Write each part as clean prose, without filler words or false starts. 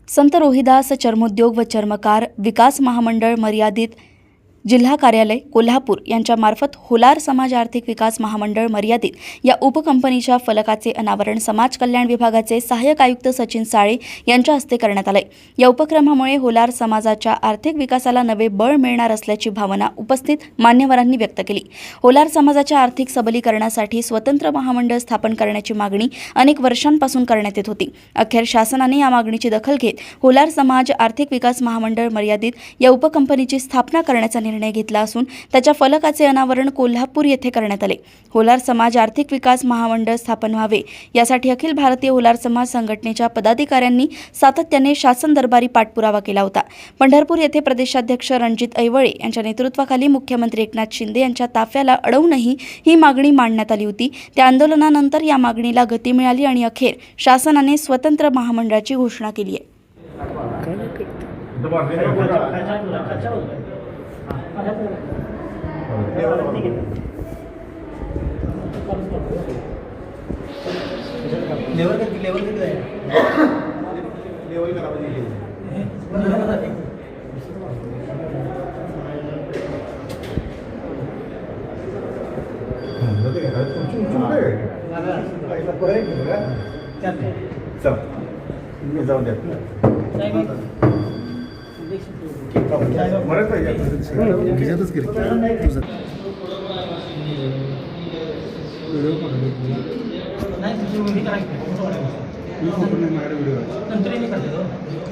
संत रोहिदास चर्मोद्योग व चर्मकार विकास महामंडळ मर्यादित जिल्हा कार्यालय कोल्हापूर यांच्यामार्फत होलार समाज आर्थिक विकास महामंडळ मर्यादित या उपकंपनीच्या फलकाचे अनावरण समाज कल्याण विभागाचे सहाय्यक आयुक्त सचिन साळे यांच्या हस्ते करण्यात आले। या उपक्रमामुळे होलार समाजाच्या आर्थिक विकासाला नवे बळ मिळणार असल्याची भावना उपस्थित मान्यवरांनी व्यक्त केली। होलार समाजाच्या आर्थिक सबलीकरणासाठी स्वतंत्र महामंडळ स्थापन करण्याची मागणी अनेक वर्षांपासून करण्यात येत होती। अखेर शासनाने या मागणीची दखल घेत होलार समाज आर्थिक विकास महामंडळ मर्यादित या उपकंपनीची स्थापना करण्याचा निर्णय घेतला असून त्याच्या फलकाचे अनावरण कोल्हापूर येथे करण्यात आले। होलार समाज आर्थिक विकास महामंडळ स्थापन व्हावे यासाठी अखिल भारतीय होलार समाज संघटनेच्या पदाधिकाऱ्यांनी सातत्याने शासन दरबारी पाठपुरावा केला होता। पंढरपूर येथे प्रदेशाध्यक्ष रणजित ऐवळे यांच्या नेतृत्वाखाली मुख्यमंत्री एकनाथ शिंदे यांच्या ताफ्याला अडवूनही ही मागणी मांडण्यात आली होती। त्या आंदोलनानंतर या मागणीला गती मिळाली आणि अखेर शासनाने स्वतंत्र महामंडळाची घोषणा केली आहे।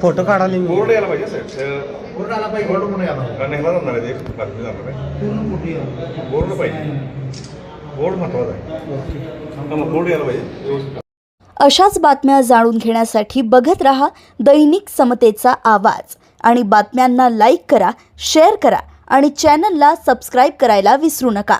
फोटो काढायला बोर्ड यायला पाहिजे साहेब, बोर्ड आला पाहिजे, बोर्ड म्हणून यायला कारण ह्याला जाणार आहे, एक बातमी जाणार आहे, पूर्ण मोठी बोर्ड पाहिजे, बोर्ड महत्वाचा आहे, बोर्ड यायला पाहिजे। अशाच बातम्या जाणून घेण्यासाठी बघत रहा दैनिक समतेचा आवाज आणि बातम्यांना लाईक करा, शेअर करा आणि चॅनलला सबस्क्राईब करायला विसरू नका।